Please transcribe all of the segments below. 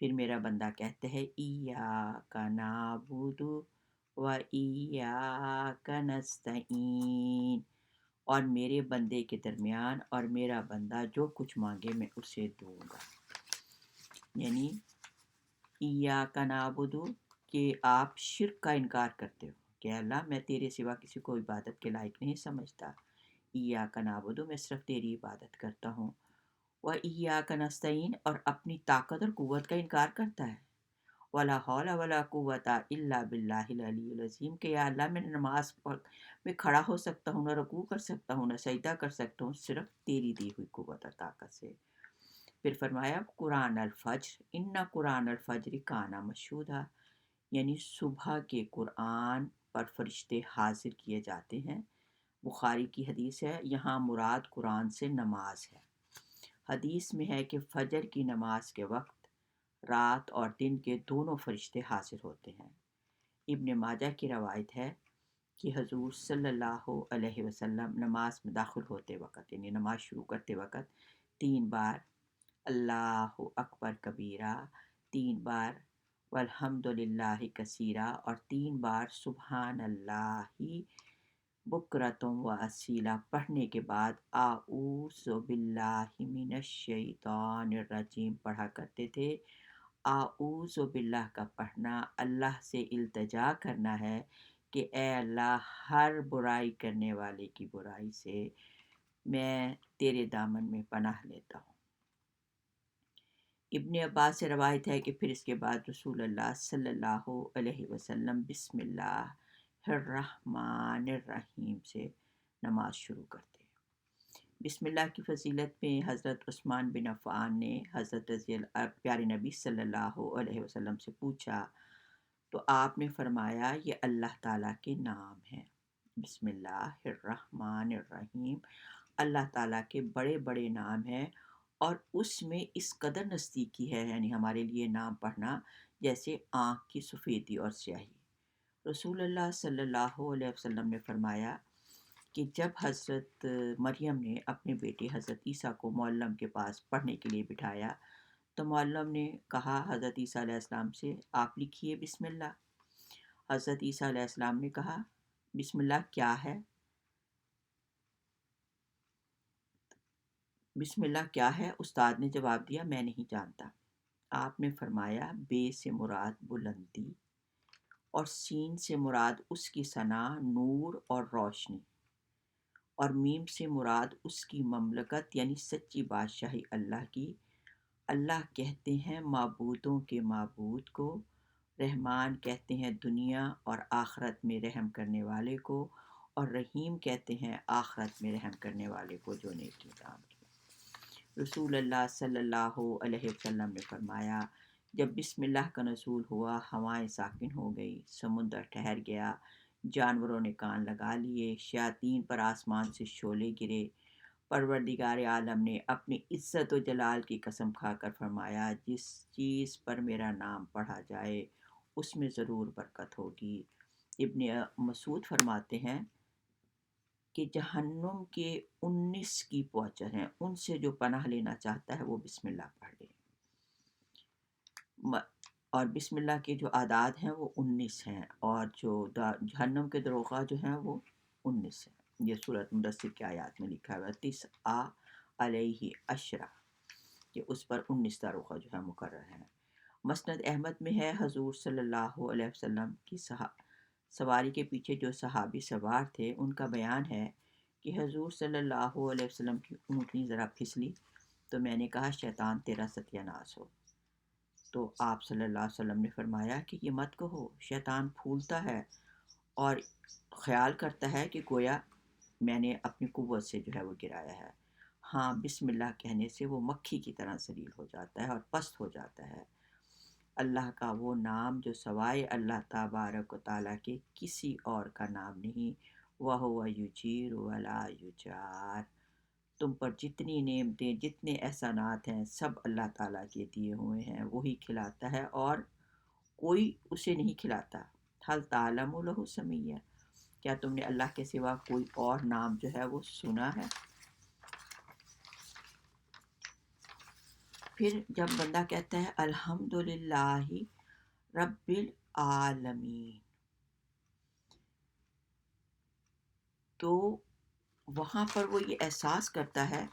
پھر میرا بندہ کہتا ہے ایاک نعبد و ایاک نستعین، اور میرے بندے کے درمیان اور میرا بندہ جو کچھ مانگے میں اسے دوں گا۔ یعنی ایاک نعبد کہ آپ شرک کا انکار کرتے ہو کہ اللہ میں تیرے سوا کسی کو عبادت کے لائق نہیں سمجھتا، ایاک نعبد میں صرف تیری عبادت کرتا ہوں، و ایاک نستعین اور اپنی طاقت اور قوت کا انکار کرتا ہے، ولا حول ولا قوت الا باللہ العلی العظیم کہ یا اللہ میں نماز میں کھڑا ہو سکتا ہوں، نہ رکوع کر سکتا ہوں، نہ سجدہ کر سکتا ہوں، صرف تیری دی ہوئی قوت اور طاقت سے۔ پھر فرمایا قرآن الفجر ان قرآن الفجر کانا مشہودا، یعنی صبح کے قرآن پر فرشتے حاضر کیے جاتے ہیں۔ بخاری کی حدیث ہے، یہاں مراد قرآن سے نماز ہے۔ حدیث میں ہے کہ فجر کی نماز کے وقت رات اور دن کے دونوں فرشتے حاضر ہوتے ہیں۔ ابن ماجہ کی روایت ہے کہ حضور صلی اللہ علیہ وسلم نماز میں داخل ہوتے وقت یعنی نماز شروع کرتے وقت 3 بار اللہ اکبر کبیرہ، 3 بار والحمد للہ کثیرہ اور 3 بار سبحان اللہ بکرتم و اصیلہ پڑھنے کے بعد اعوذ باللہ من الشیطان الرجیم پڑھا کرتے تھے۔ اعوذ باللہ کا پڑھنا اللہ سے التجا کرنا ہے کہ اے اللہ ہر برائی کرنے والے کی برائی سے میں تیرے دامن میں پناہ لیتا ہوں۔ ابن عباس سے روایت ہے کہ پھر اس کے بعد رسول اللہ صلی اللہ علیہ وسلم بسم اللہ الرحمن الرحیم سے نماز شروع کرتے۔ بسم اللہ کی فضیلت میں حضرت عثمان بن عفان نے حضرت پیارے نبی صلی اللہ علیہ وسلم سے پوچھا تو آپ نے فرمایا یہ اللہ تعالیٰ کے نام ہیں۔ بسم اللہ الرحمن الرحیم اللہ تعالیٰ کے بڑے بڑے نام ہیں اور اس میں اس قدر نزدیکی ہے یعنی ہمارے لیے نام پڑھنا جیسے آنکھ کی سفیدی اور سیاہی۔ رسول اللہ صلی اللہ علیہ وسلم نے فرمایا کہ جب حضرت مریم نے اپنے بیٹے حضرت عیسیٰ کو معلم کے پاس پڑھنے کے لیے بٹھایا تو معلم نے کہا حضرت عیسیٰ علیہ السلام سے آپ لکھیے بسم اللہ۔ حضرت عیسیٰ علیہ السلام نے کہا بسم اللہ کیا ہے؟ بسم اللہ کیا ہے؟ استاد نے جواب دیا میں نہیں جانتا۔ آپ نے فرمایا بے سے مراد بلندی اور سین سے مراد اس کی ثنا نور اور روشنی اور میم سے مراد اس کی مملکت یعنی سچی بادشاہی اللہ کی۔ اللہ کہتے ہیں معبودوں کے معبود کو، رحمان کہتے ہیں دنیا اور آخرت میں رحم کرنے والے کو، اور رحیم کہتے ہیں آخرت میں رحم کرنے والے کو جو نیکی کام کی۔ رسول اللہ صلی اللہ علیہ وسلم نے فرمایا جب بسم اللہ کا نزول ہوا ہوائیں ساکن ہو گئی، سمندر ٹھہر گیا، جانوروں نے کان لگا لیے، شیاطین پر آسمان سے شعلے گرے، پروردگار عالم نے اپنی عزت و جلال کی قسم کھا کر فرمایا جس چیز پر میرا نام پڑھا جائے اس میں ضرور برکت ہوگی۔ ابن مسعود فرماتے ہیں کہ جہنم کے 19 کی پوچر ہیں، ان سے جو پناہ لینا چاہتا ہے وہ بسم اللہ پڑھ لے، اور بسم اللہ کے جو اعداد ہیں وہ 19 ہیں اور جو جہنم کے دروغہ جو ہیں وہ 19 ہیں۔ یہ سورۃ مدثر کی آیات میں لکھا ہوا ہے 9 علیہ عشرہ کہ اس پر 19 دروغہ جو ہے مقرر ہیں۔ مسند احمد میں ہے حضور صلی اللہ علیہ وسلم کی سواری کے پیچھے جو صحابی سوار تھے ان کا بیان ہے کہ حضور صلی اللہ علیہ وسلم کی اونٹنی ذرا پھسلی تو میں نے کہا شیطان تیرا ستیہ ناس ہو، تو آپ صلی اللہ علیہ وسلم نے فرمایا کہ یہ مت کہو، شیطان پھولتا ہے اور خیال کرتا ہے کہ گویا میں نے اپنی قوت سے جو ہے وہ گرایا ہے، ہاں بسم اللہ کہنے سے وہ مکھی کی طرح ذلیل ہو جاتا ہے اور پست ہو جاتا ہے۔ اللہ کا وہ نام جو سوائے اللہ تبارک و تعالیٰ کے کسی اور کا نام نہیں، وَهُوَ يُجِيرُ وَلَا يُجَارُ، تم پر جتنی نعمتیں جتنے احسانات ہیں سب اللہ تعالیٰ کے دیے ہوئے ہیں، وہی کھلاتا ہے اور کوئی اسے نہیں کھلاتا۔ حل تعلم لہ سمیہ، کیا تم نے اللہ کے سوا کوئی اور نام جو ہے وہ سنا ہے؟ پھر جب بندہ کہتا ہے الحمدللہ رب العالمین، تو وہاں پر وہ یہ احساس کرتا ہے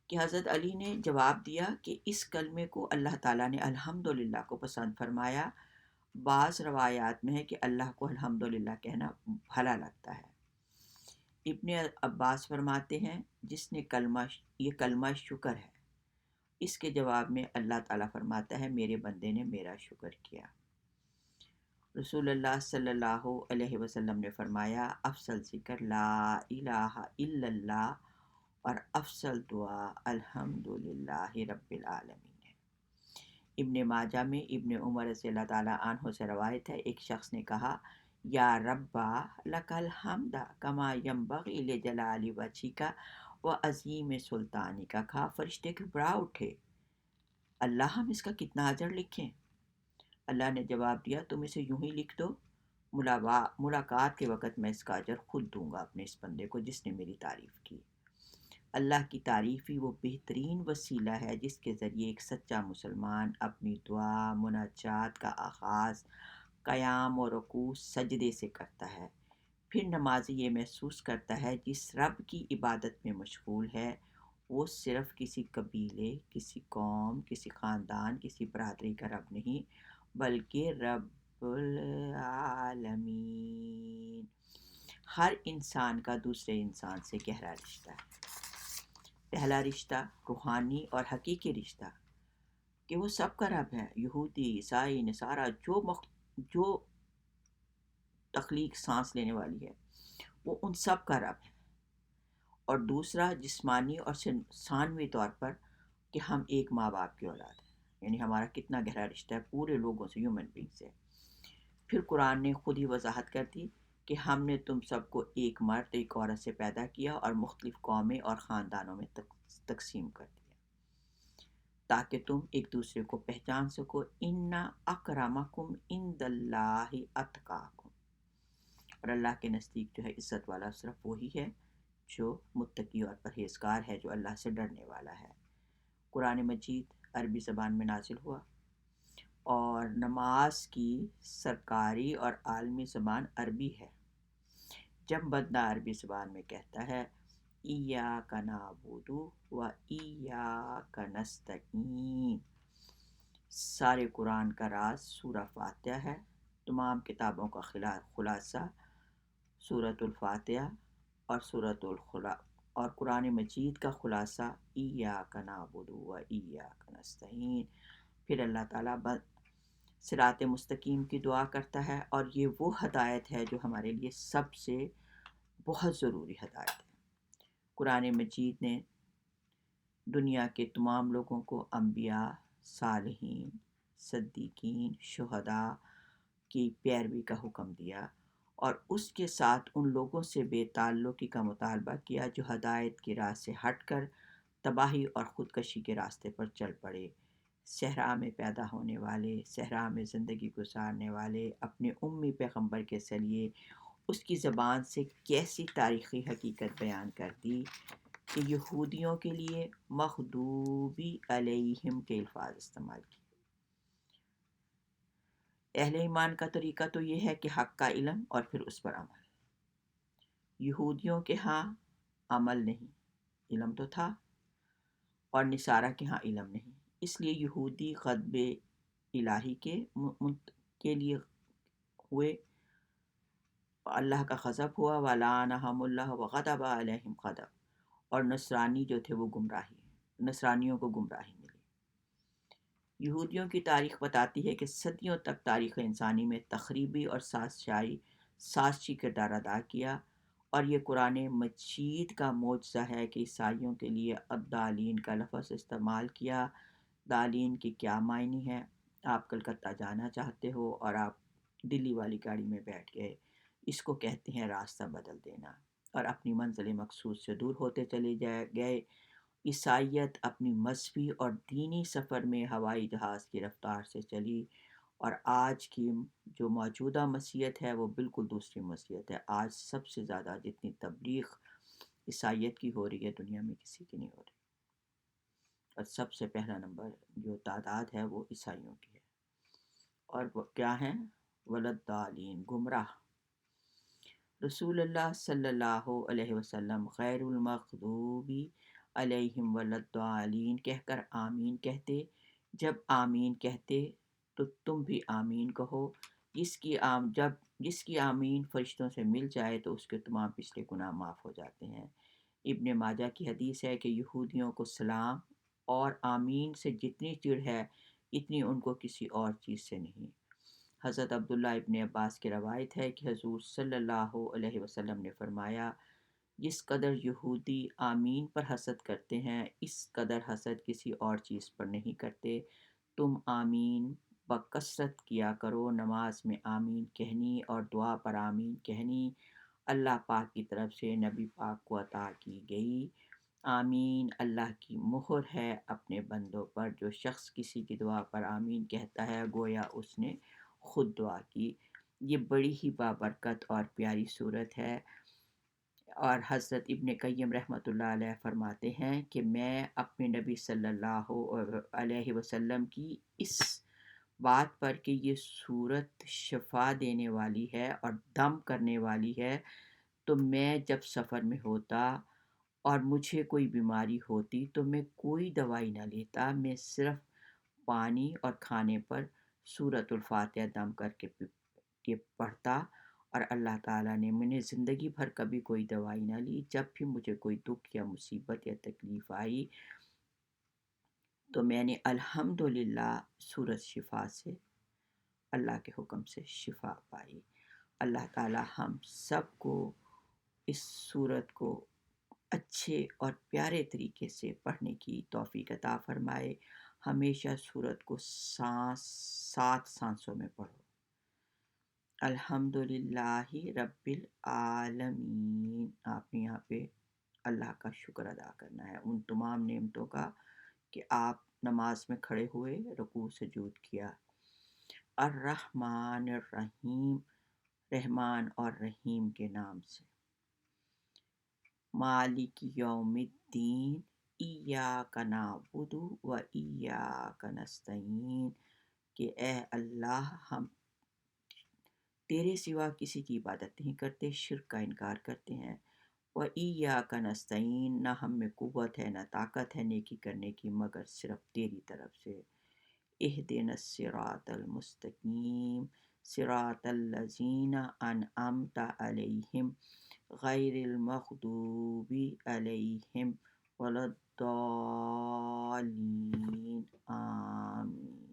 کہ حضرت علی نے جواب دیا کہ اس کلمے کو اللہ تعالیٰ نے الحمدللہ کو پسند فرمایا۔ بعض روایات میں ہے کہ اللہ کو الحمدللہ کہنا بھلا لگتا ہے۔ ابن عباس فرماتے ہیں جس نے یہ کلمہ شکر ہے، اس کے جواب میں اللہ تعالیٰ فرماتا ہے میرے بندے نے میرا شکر کیا۔ رسول اللہ صلی اللہ علیہ وسلم نے فرمایا افضل ذکر لا الہ الا اللہ اور افضل دعا الحمدللہ رب العالمین ہے۔ ابن ماجہ میں ابن عمر رضی اللہ تعالیٰ عنہ سے روایت ہے، ایک شخص نے کہا یا ربا لک الحمد کما ینبغی لجلال وجہک وعظیم سلطانک، کہا فرشتے گھبرا اٹھے، اللہ ہم اس کا کتنا اجر لکھیں؟ اللہ نے جواب دیا تم اسے یوں ہی لکھ دو، ملاقات کے وقت میں اس کا اجر خود دوں گا اپنے اس بندے کو جس نے میری تعریف کی۔ اللہ کی تعریف ہی وہ بہترین وسیلہ ہے جس کے ذریعے ایک سچا مسلمان اپنی دعا مناجات کا آغاز قیام اور رکوع سجدے سے کرتا ہے۔ پھر نمازی یہ محسوس کرتا ہے جس رب کی عبادت میں مشغول ہے وہ صرف کسی قبیلے، کسی قوم، کسی خاندان، کسی برادری کا رب نہیں بلکہ رب العالمین۔ ہر انسان کا دوسرے انسان سے گہرا رشتہ ہے۔ پہلا رشتہ روحانی اور حقیقی رشتہ کہ وہ سب کا رب ہے، یہودی، عیسائی، نصارہ، جو تخلیق سانس لینے والی ہے وہ ان سب کا رب ہے۔ اور دوسرا جسمانی اور ثانوی طور پر کہ ہم ایک ماں باپ کی اولاد ہیں، یعنی ہمارا کتنا گہرا رشتہ ہے پورے لوگوں سے، ہیومن بینگ سے۔ پھر قرآن نے خود ہی وضاحت کر دی کہ ہم نے تم سب کو ایک مرد ایک عورت سے پیدا کیا اور مختلف قومیں اور خاندانوں میں تقسیم کر دیا تاکہ تم ایک دوسرے کو پہچان سکو۔ ان اکرمکم عند اللہ اتقاکم، اور اللہ کے نزدیک جو ہے عزت والا صرف وہی ہے جو متقی اور پرہیزگار ہے، جو اللہ سے ڈرنے والا ہے۔ قرآن مجید عربی زبان میں نازل ہوا اور نماز کی سرکاری اور عالمی زبان عربی ہے۔ جب بندہ عربی زبان میں کہتا ہے ایاک نعبد و ایاک نستعین، سارے قرآن کا راز سورہ فاتحہ ہے، تمام کتابوں کا خلاصہ سورۃ الفاتحہ اور سورۃ الخلاق، اور قرآن مجید کا خلاصہ ایاک نعبد و ایاک نستعین۔ پھر اللہ تعالیٰ صراط مستقیم کی دعا کرتا ہے، اور یہ وہ ہدایت ہے جو ہمارے لیے سب سے بہت ضروری ہدایت ہے۔ قرآن مجید نے دنیا کے تمام لوگوں کو انبیاء، صالحین، صدیقین، شہداء کی پیروی کا حکم دیا اور اس کے ساتھ ان لوگوں سے بے تعلقی کا مطالبہ کیا جو ہدایت کی راہ سے ہٹ کر تباہی اور خودکشی کے راستے پر چل پڑے۔ صحرا میں پیدا ہونے والے، صحرا میں زندگی گزارنے والے اپنے امی پیغمبر کے ذریعے اس کی زبان سے کیسی تاریخی حقیقت بیان کر دی کہ یہودیوں کے لیے مغضوبی علیہم کے الفاظ استعمال کیے۔ اہل ایمان کا طریقہ تو یہ ہے کہ حق کا علم اور پھر اس پر عمل۔ یہودیوں کے ہاں عمل نہیں، علم تو تھا، اور نصارہ کے ہاں علم نہیں، اس لیے یہودی غضب الہی کے لیے ہوئے، اللہ کا غضب ہوا، وَلَعَنَهُمُ اللَّهُ وَغَضَبَ عَلَيْهِمْ غضب، اور نصرانی جو تھے وہ نصرانیوں کو گمراہی ملی۔ یہودیوں کی تاریخ بتاتی ہے کہ صدیوں تک تاریخ انسانی میں تخریبی اور سازشی کردار ادا کیا، اور یہ قرآن مجید کا معجزہ ہے کہ عیسائیوں کے لیے الضالین کا لفظ استعمال کیا۔ دالین کی کیا معنی ہے؟ آپ کلکتہ جانا چاہتے ہو اور آپ دلی والی گاڑی میں بیٹھ گئے، اس کو کہتے ہیں راستہ بدل دینا، اور اپنی منزل مقصود سے دور ہوتے چلے گئے۔ عیسائیت اپنی مذہبی اور دینی سفر میں ہوائی جہاز کی رفتار سے چلی، اور آج کی جو موجودہ مسیحیت ہے وہ بالکل دوسری مسیحیت ہے۔ آج سب سے زیادہ جتنی تبلیغ عیسائیت کی ہو رہی ہے دنیا میں کسی کی نہیں ہو رہی۔ اور سب سے پہلا نمبر جو تعداد ہے وہ عیسائیوں کی ہے، اور وہ کیا ہیں؟ ولدالین، گمراہ۔ رسول اللہ صلی اللہ علیہ وسلم غیر المغضوبی علیہم ولدالین کہہ کر آمین کہتے۔ جب آمین کہتے تو تم بھی آمین کہو۔ جس کی آمین فرشتوں سے مل جائے تو اس کے تمام پچھلے گناہ معاف ہو جاتے ہیں۔ ابن ماجہ کی حدیث ہے کہ یہودیوں کو سلام اور آمین سے جتنی چڑ ہے اتنی ان کو کسی اور چیز سے نہیں۔ حضرت عبداللہ ابن عباس کی روایت ہے کہ حضور صلی اللہ علیہ وسلم نے فرمایا، جس قدر یہودی آمین پر حسد کرتے ہیں اس قدر حسد کسی اور چیز پر نہیں کرتے۔ تم آمین بکثرت کیا کرو، نماز میں آمین کہنی اور دعا پر آمین کہنی اللہ پاک کی طرف سے نبی پاک کو عطا کی گئی۔ آمین اللہ کی مہر ہے اپنے بندوں پر۔ جو شخص کسی کی دعا پر آمین کہتا ہے گویا اس نے خود دعا کی۔ یہ بڑی ہی بابرکت اور پیاری صورت ہے، اور حضرت ابن قیم رحمۃ اللہ علیہ فرماتے ہیں کہ میں اپنے نبی صلی اللہ علیہ وسلم کی اس بات پر کہ یہ صورت شفا دینے والی ہے اور دم کرنے والی ہے، تو میں جب سفر میں ہوتا اور مجھے کوئی بیماری ہوتی تو میں کوئی دوائی نہ لیتا، میں صرف پانی اور کھانے پر سورۃ الفاتحہ دم کر کے پڑھتا، اور اللہ تعالیٰ نے میں نے زندگی بھر کبھی کوئی دوائی نہ لی۔ جب بھی مجھے کوئی دکھ یا مصیبت یا تکلیف آئی تو میں نے الحمدللہ سورۃ شفا سے اللہ کے حکم سے شفا پائی۔ اللہ تعالیٰ ہم سب کو اس سورت کو اچھے اور پیارے طریقے سے پڑھنے کی توفیق عطا فرمائے۔ ہمیشہ سورت کو سات سانسوں میں پڑھو۔ الحمدللہ رب العالمین، آپ نے یہاں پہ اللہ کا شکر ادا کرنا ہے ان تمام نعمتوں کا کہ آپ نماز میں کھڑے ہوئے، رکوع سجود کیا۔ الرحمن الرحیم، رحمان اور رحیم کے نام سے۔ مالک یوم الدین، ایاک نعبد و ایاک نستعین، کہ اے اللہ ہم تیرے سوا کسی کی عبادت نہیں کرتے، شرک کا انکار کرتے ہیں۔ وَإِيَّاكَ نَسْتَعِينُ، نہ ہم میں قوت ہے نہ طاقت ہے نیکی کرنے کی مگر صرف تیری طرف سے۔ اهْدِنَا الصِّرَاطَ الْمُسْتَقِيمَ صِرَاطَ الَّذِينَ أَنْعَمْتَ عَلَيْهِمْ غَيْرِ الْمَغْضُوبِ عَلَيْهِمْ وَلَا الضَّالِّينَ، آمین۔